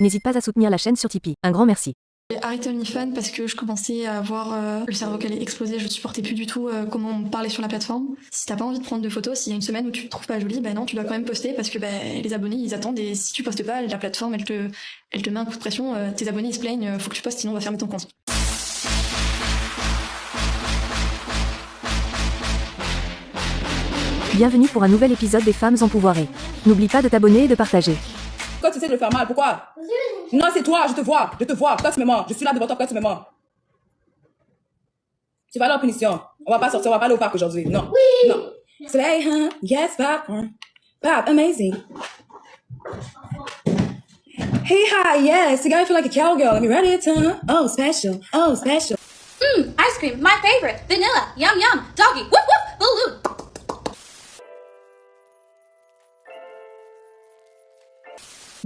N'hésite pas à soutenir la chaîne sur Tipeee. Un grand merci. J'ai arrêté OnlyFans parce que je commençais à avoir le cerveau qui allait exploser, je supportais plus du tout comment on me parlait sur la plateforme. Si t'as pas envie de prendre de photos, s'il y a une semaine où tu te trouves pas jolie, non, tu dois quand même poster parce que les abonnés ils attendent et si tu postes pas, la plateforme elle te met un coup de pression, tes abonnés ils se plaignent, faut que tu postes sinon on va fermer ton compte. Bienvenue pour un nouvel épisode des femmes empourvoirées. N'oublie pas de t'abonner et de partager. Quand tu sais de le faire mal, pourquoi? Non, c'est toi, je te vois. Pourquoi tu me mens? Je suis là devant toi, pourquoi tu me mens? Tu vas aller en punition. On va pas sortir, on va pas aller au parc aujourd'hui. Non. Oui. Non. Slay, huh? Yes, popcorn. Pop, amazing. Hey, hi, yes. You gotta feel like a cowgirl. Let me read it, huh? Oh, special. Oh, special. Ice cream, my favorite. Vanilla. Yum, yum. Doggy. Woof, woof. Balloon.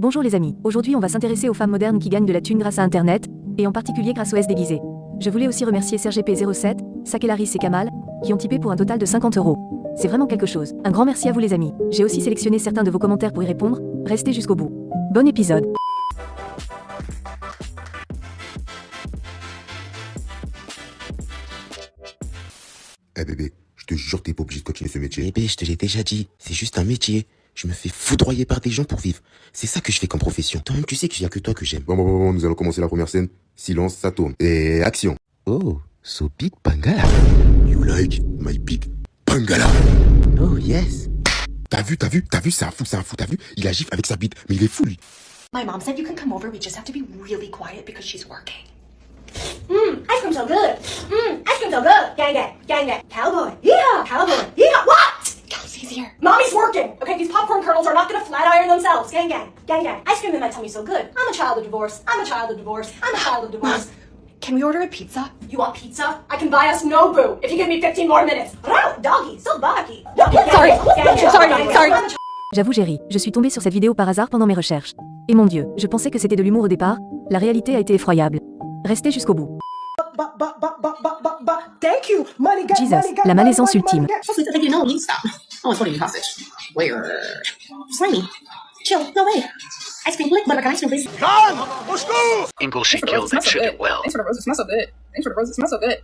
Bonjour les amis, aujourd'hui on va s'intéresser aux femmes modernes qui gagnent de la thune grâce à internet, et en particulier grâce aux S déguisés. Je voulais aussi remercier SergeP07, Sakelaris et Kamal, qui ont typé pour un total de 50 €. C'est vraiment quelque chose. Un grand merci à vous les amis. J'ai aussi sélectionné certains de vos commentaires pour y répondre, restez jusqu'au bout. Bon épisode. Eh bébé, je te jure t'es pas obligé de continuer ce métier. Bébé, je te l'ai déjà dit, c'est juste un métier. Je me fais foudroyer par des gens pour vivre. C'est ça que je fais comme profession. Toi-même, tu sais qu'il y a que toi que j'aime. Bon, nous allons commencer la première scène. Silence, ça tourne. Et action. Oh, so big Bangala. You like my big Bangala. Oh, yes. T'as vu, c'est un fou, t'as vu? Il agit avec sa bite, mais il est fou, lui. My mom said you can come over, we just have to be really quiet because she's working. Ice cream so good. Ice cream so good. Gang, gang. Cowboy. Yeah, cowboy. Yeah, what? Kelsey's easier. Mommy's working. Okay, these popcorn kernels are not gonna flat iron themselves. Gang, gang. Ice cream in my tummy so good. I'm a child of divorce. Can we order a pizza? You want pizza? I can buy us Nobu if you give me 15 more minutes. Doggy, so barky. Sorry. J'avoue j'ai ri, je suis tombée sur cette vidéo par hasard pendant mes recherches. Et mon dieu, je pensais que c'était de l'humour au départ, la réalité a été effroyable. Restez jusqu'au bout. Thank you. Jesus, la malaisance ultime. You stop. Oh, it's holding you hostage. Weird. Slimy. Chill. No way. Ice cream. Mother, ice cream, please. Ingle, she killed that shit well. Thanks for the rose, it smells so good. Thanks for the rose, it smells so good.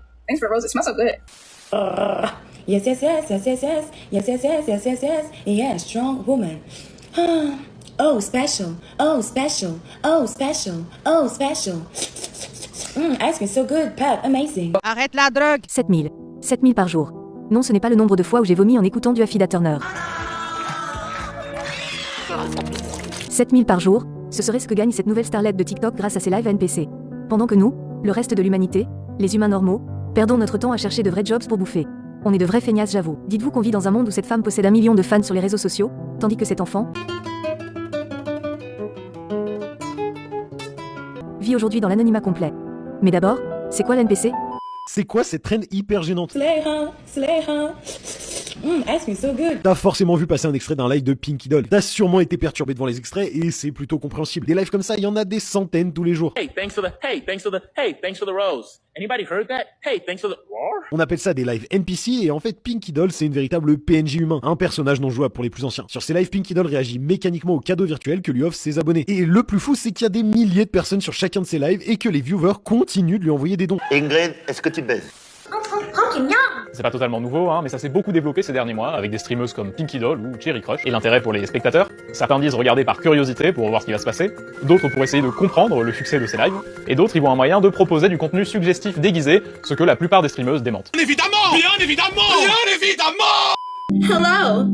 Yes, strong woman. Oh, special. Ice cream so good, Pat, amazing. Arrête la drogue. 7000. 7000 par jour. Non, ce n'est pas le nombre de fois où j'ai vomi en écoutant du Affida Turner. 7000 par jour, ce serait ce que gagne cette nouvelle starlette de TikTok grâce à ses lives NPC. Pendant que nous, le reste de l'humanité, les humains normaux, perdons notre temps à chercher de vrais jobs pour bouffer. On est de vrais feignasses, j'avoue. Dites-vous qu'on vit dans un monde où cette femme possède 1 million de fans sur les réseaux sociaux, tandis que cet enfant vit aujourd'hui dans l'anonymat complet. Mais d'abord, c'est quoi l'NPC? C'est quoi cette traîne hyper gênante? Slayha. Ice cream so good. T'as forcément vu passer un extrait d'un live de Pinky Doll. T'as sûrement été perturbé devant les extraits et c'est plutôt compréhensible. Des lives comme ça, il y en a des centaines tous les jours. Hey, thanks for the rose. Anybody heard that? Hey, thanks for the... On appelle ça des lives NPC et en fait Pinky Doll c'est une véritable PNJ humain, un personnage non jouable pour les plus anciens. Sur ces lives, Pinky Doll réagit mécaniquement aux cadeaux virtuels que lui offrent ses abonnés. Et le plus fou c'est qu'il y a des milliers de personnes sur chacun de ces lives et que les viewers continuent de lui envoyer des dons. Ingrid, est-ce que tu baisses? C'est pas totalement nouveau, mais ça s'est beaucoup développé ces derniers mois avec des streameuses comme Pinky Doll ou Cherry Crush. Et l'intérêt pour les spectateurs, certains disent regarder par curiosité pour voir ce qui va se passer, d'autres pour essayer de comprendre le succès de ces lives, et d'autres y voient un moyen de proposer du contenu suggestif déguisé, ce que la plupart des streameuses démentent. Bien évidemment! Hello.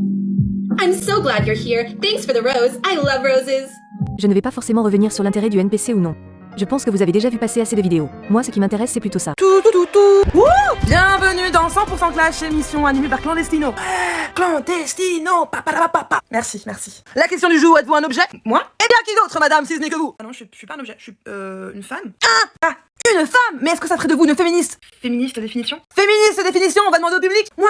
I'm so glad you're here. Thanks for the rose. I love roses. Je ne vais pas forcément revenir sur l'intérêt du NPC ou non. Je pense que vous avez déjà vu passer assez de vidéos. Moi, ce qui m'intéresse, c'est plutôt ça. Bienvenue dans 100% Clash, émission animée par Clandestino. Clandestino, papa. Merci. La question du jour, êtes-vous un objet? Moi? Eh bien, qui d'autre, madame, si ce n'est que vous? Ah non, je suis pas un objet, je suis une femme. Ah, une femme? Mais est-ce que ça ferait de vous une féministe? Féministe définition? Féministe définition, on va demander au public. Moi.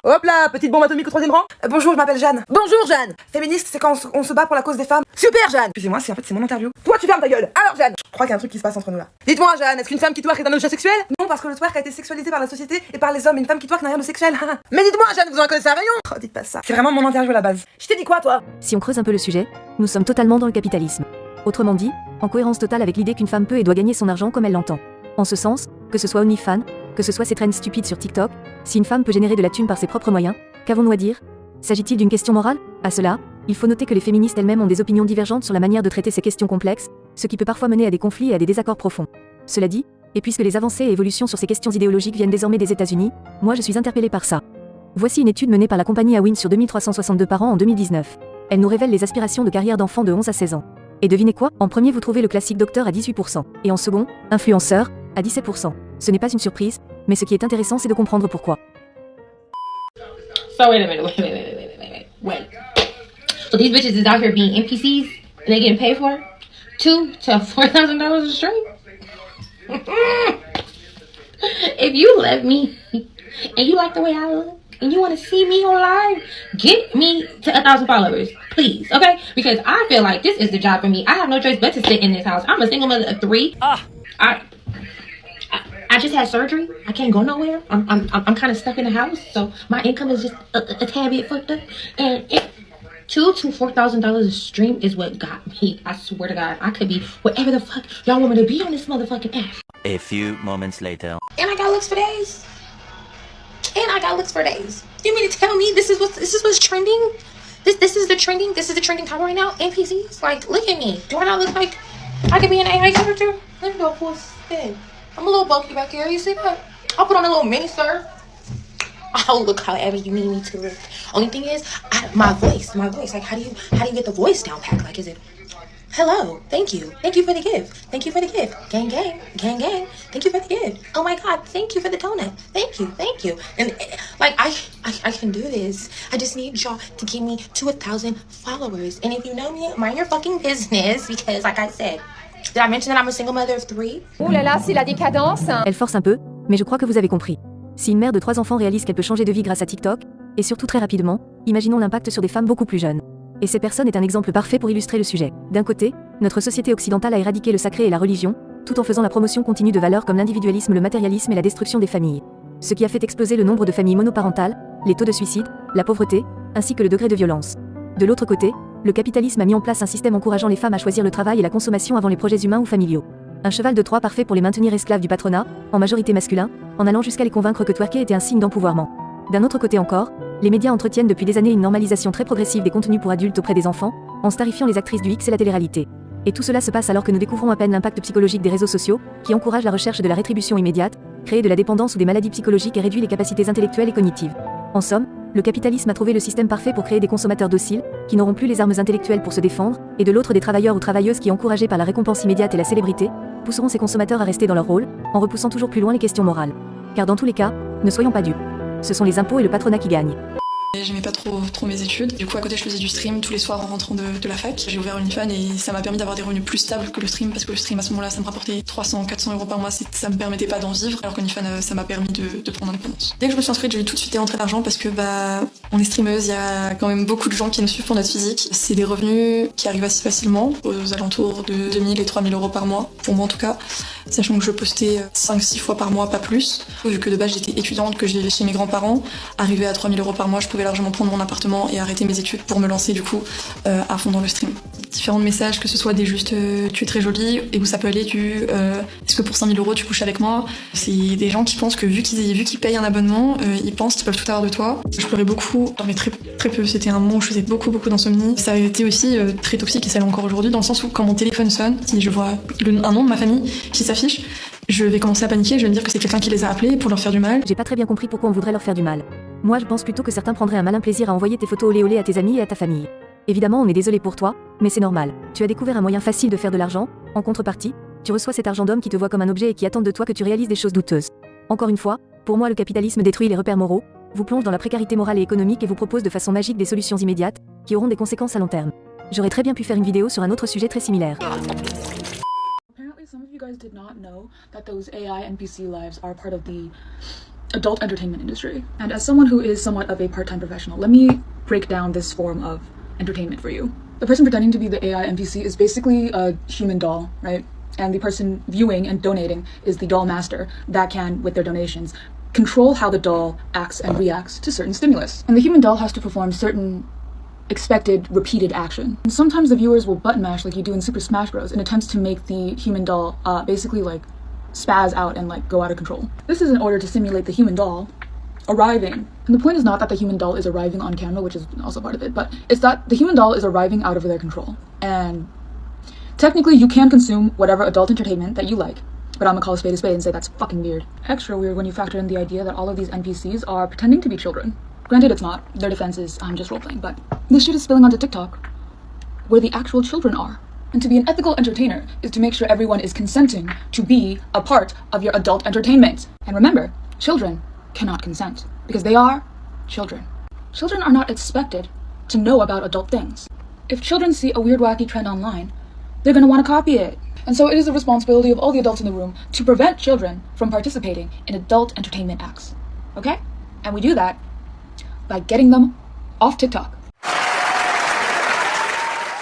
Hop là, petite bombe atomique au 3e rang. Bonjour, je m'appelle Jeanne. Bonjour, Jeanne. Féministe, c'est quand on se bat pour la cause des femmes. Super, Jeanne. Excusez-moi, c'est mon interview. Toi, tu fermes ta gueule. Alors, Jeanne, je crois qu'il y a un truc qui se passe entre nous là. Dites-moi, Jeanne, est-ce qu'une femme qui twerk est un objet sexuel? Non, parce que le twerk a été sexualisé par la société et par les hommes. Une femme qui twerk n'a rien de sexuel. Mais dites-moi, Jeanne, vous en connaissez un rayon? Oh, dites pas ça. C'est vraiment mon interview à la base. Je t'ai dit quoi, toi? Si on creuse un peu le sujet, nous sommes totalement dans le capitalisme. Autrement dit, en cohérence totale avec l'idée qu'une femme peut et doit gagner son argent comme elle l'entend. En ce sens, que ce soit OnlyFans, que ce soit ces trends stupides sur TikTok, si une femme peut générer de la thune par ses propres moyens, qu'avons-nous à dire? S'agit-il d'une question morale? À cela, il faut noter que les féministes elles-mêmes ont des opinions divergentes sur la manière de traiter ces questions complexes, ce qui peut parfois mener à des conflits et à des désaccords profonds. Cela dit, et puisque les avancées et évolutions sur ces questions idéologiques viennent désormais des États-Unis, moi je suis interpellée par ça. Voici une étude menée par la compagnie Awin sur 2362 parents en 2019. Elle nous révèle les aspirations de carrière d'enfants de 11 à 16 ans. Et devinez quoi? En premier vous trouvez le classique docteur à 18%, et en second, influenceur, à 17%. Ce n'est pas une surprise, mais ce qui est intéressant c'est de comprendre pourquoi. So wait a minute, wait. So these bitches is out here being NPCs and they getting paid for $2,000 to $4,000 a stream? If you love me and you like the way I look and you want to see me on live, get me to 1,000 followers, please, okay? Because I feel like this is the job for me. I have no choice but to sit in this house. I'm a single mother of 3. I just had surgery. I can't go nowhere. I'm kind of stuck in the house, so my income is just a tad bit fucked up. And $2,000 to $4,000 a stream is what got me. I swear to God, I could be whatever the fuck y'all want me to be on this motherfucking app. A few moments later. And I got looks for days. You mean to tell me this is what's trending? This is the trending time right now. NPCs, like, look at me. Do I not look like I could be an AI character? Let me go full spin. I'm a little bulky back here. You see that? I'll put on a little mini skirt. I'll look however you need me to look. Only thing is, my voice. Like, how do you get the voice down pat? Like, is it? Hello, thank you for the gift. Gang, thank you for the gift. Oh my God, thank you for the donut. Thank you. And like, I can do this. I just need y'all to give me to 1,000 followers. And if you know me, mind your fucking business, because like I said, did I mention that I'm a single mother of 3? Oh là là, c'est la décadence. Elle force un peu, mais je crois que vous avez compris. Si une mère de 3 enfants réalise qu'elle peut changer de vie grâce à TikTok, et surtout très rapidement, imaginons l'impact sur des femmes beaucoup plus jeunes. Et cette personne est un exemple parfait pour illustrer le sujet. D'un côté, notre société occidentale a éradiqué le sacré et la religion, tout en faisant la promotion continue de valeurs comme l'individualisme, le matérialisme et la destruction des familles. Ce qui a fait exploser le nombre de familles monoparentales, les taux de suicide, la pauvreté, ainsi que le degré de violence. De l'autre côté, le capitalisme a mis en place un système encourageant les femmes à choisir le travail et la consommation avant les projets humains ou familiaux. Un cheval de Troie parfait pour les maintenir esclaves du patronat, en majorité masculin, en allant jusqu'à les convaincre que twerker était un signe d'empouvoirment. D'un autre côté encore, les médias entretiennent depuis des années une normalisation très progressive des contenus pour adultes auprès des enfants, en starifiant les actrices du X et la télé-réalité. Et tout cela se passe alors que nous découvrons à peine l'impact psychologique des réseaux sociaux, qui encouragent la recherche de la rétribution immédiate, créent de la dépendance ou des maladies psychologiques et réduit les capacités intellectuelles et cognitives. En somme, le capitalisme a trouvé le système parfait pour créer des consommateurs dociles, qui n'auront plus les armes intellectuelles pour se défendre, et de l'autre des travailleurs ou travailleuses qui, encouragés par la récompense immédiate et la célébrité, pousseront ces consommateurs à rester dans leur rôle, en repoussant toujours plus loin les questions morales. Car dans tous les cas, ne soyons pas dupes. Ce sont les impôts et le patronat qui gagnent. J'aimais pas trop mes études. Du coup, à côté, je faisais du stream tous les soirs en rentrant de la fac. J'ai ouvert OnlyFans et ça m'a permis d'avoir des revenus plus stables que le stream, parce que le stream à ce moment-là, ça me rapportait 300-400 euros par mois. Ça me permettait pas d'en vivre, alors qu'OnlyFans, ça m'a permis de prendre indépendance. Dès que je me suis inscrite, j'ai eu tout de suite rentré d'argent parce que on est streameuse, il y a quand même beaucoup de gens qui nous suivent pour notre physique. C'est des revenus qui arrivent assez facilement, aux alentours de 2000 et 3000 euros par mois, pour moi en tout cas. Sachant que je postais 5-6 fois par mois, pas plus. Vu que de base j'étais étudiante, que je vivais chez mes grands-parents, arrivé à 3000 euros par mois, je pouvais largement prendre mon appartement et arrêter mes études pour me lancer du coup à fond dans le stream. Différents messages, que ce soit des juste tu es très jolie, et où ça peut aller du est-ce que pour 5000 euros tu couches avec moi. C'est des gens qui pensent que vu qu'ils payent un abonnement, ils pensent qu'ils peuvent tout avoir de toi. Je pleurais beaucoup, mais très peu. C'était un moment où je faisais beaucoup d'insomnie. Ça a été aussi très toxique et ça l'est encore aujourd'hui, dans le sens où quand mon téléphone sonne, si je vois un nom de ma famille qui s'affiche, je vais commencer à paniquer, je vais me dire que c'est quelqu'un qui les a appelés pour leur faire du mal. J'ai pas très bien compris pourquoi on voudrait leur faire du mal. Moi je pense plutôt que certains prendraient un malin plaisir à envoyer tes photos olé à tes amis et à ta famille. Évidemment on est désolé pour toi, mais c'est normal. Tu as découvert un moyen facile de faire de l'argent, en contrepartie, tu reçois cet argent d'hommes qui te voient comme un objet et qui attendent de toi que tu réalises des choses douteuses. Encore une fois, pour moi le capitalisme détruit les repères moraux, vous plonge dans la précarité morale et économique et vous propose de façon magique des solutions immédiates, qui auront des conséquences à long terme. J'aurais très bien pu faire une vidéo sur un autre sujet très similaire. Some of you guys did not know that those AI NPC lives are part of the adult entertainment industry. And as someone who is somewhat of a part-time professional, let me break down this form of entertainment for you. The person pretending to be the AI NPC is basically a human doll, right? And the person viewing and donating is the doll master that can, with their donations, control how the doll acts and reacts to certain stimulus. And the human doll has to perform certain expected repeated action. And sometimes the viewers will button mash like you do in Super Smash Bros. In attempts to make the human doll basically like spaz out and like go out of control. This is in order to simulate the human doll arriving. And the point is not that the human doll is arriving on camera, which is also part of it, but it's that the human doll is arriving out of their control. And technically you can consume whatever adult entertainment that you like, but I'm gonna call a spade and say that's fucking weird. Extra weird when you factor in the idea that all of these NPCs are pretending to be children. Granted, it's not. Their defense is, I'm just role-playing, but this shit is spilling onto TikTok, where the actual children are. And to be an ethical entertainer is to make sure everyone is consenting to be a part of your adult entertainment. And remember, children cannot consent, because they are children. Children are not expected to know about adult things. If children see a weird, wacky trend online, they're gonna want to copy it. And so it is the responsibility of all the adults in the room to prevent children from participating in adult entertainment acts. Okay? And we do that by getting them off TikTok.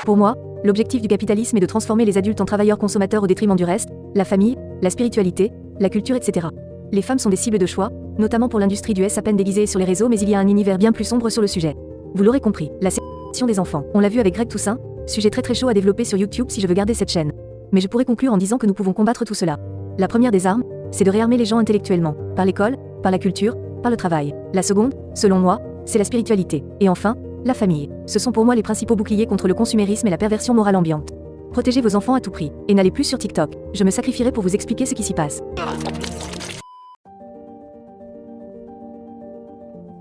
Pour moi, l'objectif du capitalisme est de transformer les adultes en travailleurs consommateurs au détriment du reste, la famille, la spiritualité, la culture, etc. Les femmes sont des cibles de choix, notamment pour l'industrie du S à peine déguisée sur les réseaux, mais il y a un univers bien plus sombre sur le sujet. Vous l'aurez compris, la sexualisation des enfants. On l'a vu avec Greg Toussaint, sujet très très chaud à développer sur YouTube si je veux garder cette chaîne. Mais je pourrais conclure en disant que nous pouvons combattre tout cela. La première des armes, c'est de réarmer les gens intellectuellement, par l'école, par la culture, par le travail. La seconde, selon moi, c'est la spiritualité. Et enfin, la famille. Ce sont pour moi les principaux boucliers contre le consumérisme et la perversion morale ambiante. Protégez vos enfants à tout prix, et n'allez plus sur TikTok. Je me sacrifierai pour vous expliquer ce qui s'y passe.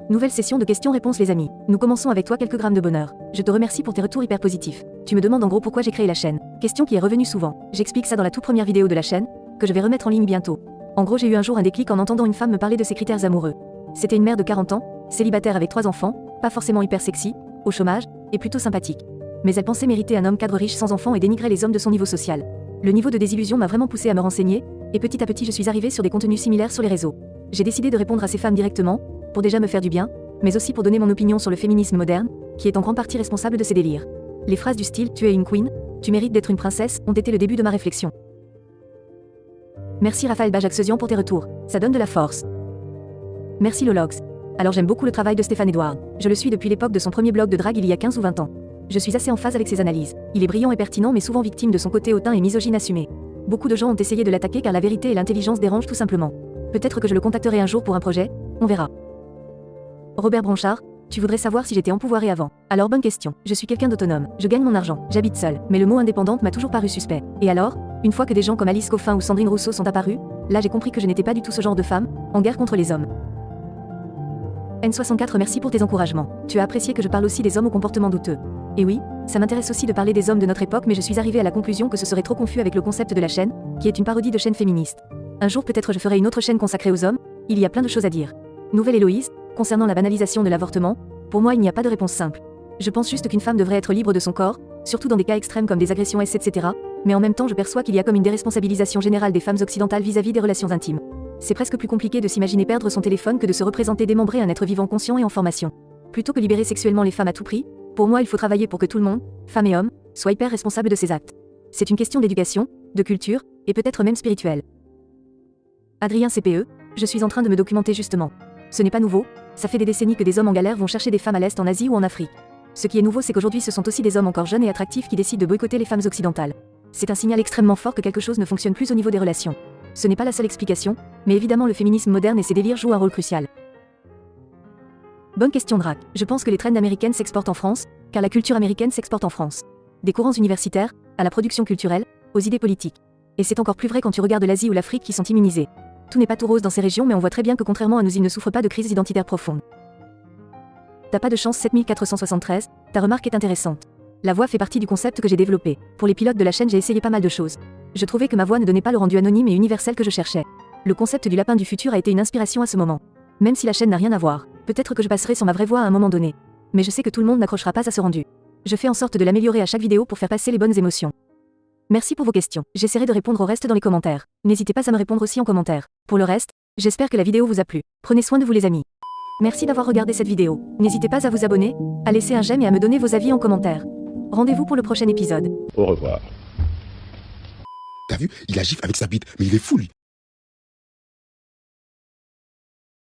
Nouvelle session de questions-réponses les amis. Nous commençons avec toi quelques grammes de bonheur. Je te remercie pour tes retours hyper positifs. Tu me demandes en gros pourquoi j'ai créé la chaîne. Question qui est revenue souvent. J'explique ça dans la toute première vidéo de la chaîne, que je vais remettre en ligne bientôt. En gros j'ai eu un jour un déclic en entendant une femme me parler de ses critères amoureux. C'était une mère de 40 ans, célibataire avec 3 enfants, pas forcément hyper sexy, au chômage, et plutôt sympathique. Mais elle pensait mériter un homme cadre riche sans enfants et dénigrait les hommes de son niveau social. Le niveau de désillusion m'a vraiment poussé à me renseigner, et petit à petit je suis arrivée sur des contenus similaires sur les réseaux. J'ai décidé de répondre à ces femmes directement, pour déjà me faire du bien, mais aussi pour donner mon opinion sur le féminisme moderne, qui est en grande partie responsable de ces délires. Les phrases du style « tu es une queen »,« tu mérites d'être une princesse » ont été le début de ma réflexion. Merci Raphaël Bajaxesian pour tes retours, ça donne de la force. Merci Lolox. Alors j'aime beaucoup le travail de Stéphane Edouard. Je le suis depuis l'époque de son premier blog de drague il y a 15 ou 20 ans. Je suis assez en phase avec ses analyses. Il est brillant et pertinent mais souvent victime de son côté hautain et misogyne assumé. Beaucoup de gens ont essayé de l'attaquer car la vérité et l'intelligence dérangent tout simplement. Peut-être que je le contacterai un jour pour un projet, on verra. Robert Bronchard, tu voudrais savoir si j'étais empouvoirée avant. Alors bonne question. Je suis quelqu'un d'autonome, je gagne mon argent, j'habite seule, mais le mot indépendante m'a toujours paru suspect. Et alors, une fois que des gens comme Alice Coffin ou Sandrine Rousseau sont apparus, là j'ai compris que je n'étais pas du tout ce genre de femme, en guerre contre les hommes. N64 merci pour tes encouragements. Tu as apprécié que je parle aussi des hommes au comportement douteux. Et oui, ça m'intéresse aussi de parler des hommes de notre époque mais je suis arrivée à la conclusion que ce serait trop confus avec le concept de la chaîne, qui est une parodie de chaîne féministe. Un jour peut-être je ferai une autre chaîne consacrée aux hommes, il y a plein de choses à dire. Nouvelle Héloïse, concernant la banalisation de l'avortement, pour moi il n'y a pas de réponse simple. Je pense juste qu'une femme devrait être libre de son corps, surtout dans des cas extrêmes comme des agressions S, etc. Mais en même temps je perçois qu'il y a comme une déresponsabilisation générale des femmes occidentales vis-à-vis des relations intimes. C'est presque plus compliqué de s'imaginer perdre son téléphone que de se représenter démembrer un être vivant conscient et en formation. Plutôt que libérer sexuellement les femmes à tout prix, pour moi il faut travailler pour que tout le monde, femmes et hommes, soit hyper responsable de ses actes. C'est une question d'éducation, de culture, et peut-être même spirituelle. Adrien CPE, je suis en train de me documenter justement. Ce n'est pas nouveau, ça fait des décennies que des hommes en galère vont chercher des femmes à l'Est en Asie ou en Afrique. Ce qui est nouveau c'est qu'aujourd'hui ce sont aussi des hommes encore jeunes et attractifs qui décident de boycotter les femmes occidentales. C'est un signal extrêmement fort que quelque chose ne fonctionne plus au niveau des relations. Ce n'est pas la seule explication, mais évidemment le féminisme moderne et ses délires jouent un rôle crucial. Bonne question Drac. Je pense que les trends américaines s'exportent en France, car la culture américaine s'exporte en France. Des courants universitaires, à la production culturelle, aux idées politiques. Et c'est encore plus vrai quand tu regardes l'Asie ou l'Afrique qui sont immunisées. Tout n'est pas tout rose dans ces régions mais on voit très bien que contrairement à nous ils ne souffrent pas de crise identitaire profonde. T'as pas de chance 7473, ta remarque est intéressante. La voix fait partie du concept que j'ai développé. Pour les pilotes de la chaîne j'ai essayé pas mal de choses. Je trouvais que ma voix ne donnait pas le rendu anonyme et universel que je cherchais. Le concept du lapin du futur a été une inspiration à ce moment. Même si la chaîne n'a rien à voir, peut-être que je passerai sur ma vraie voix à un moment donné. Mais je sais que tout le monde n'accrochera pas à ce rendu. Je fais en sorte de l'améliorer à chaque vidéo pour faire passer les bonnes émotions. Merci pour vos questions. J'essaierai de répondre au reste dans les commentaires. N'hésitez pas à me répondre aussi en commentaire. Pour le reste, j'espère que la vidéo vous a plu. Prenez soin de vous les amis. Merci d'avoir regardé cette vidéo. N'hésitez pas à vous abonner, à laisser un j'aime et à me donner vos avis en commentaire. Rendez-vous pour le prochain épisode. Au revoir. T'as vu, il agit avec sa bite, mais il est fou lui.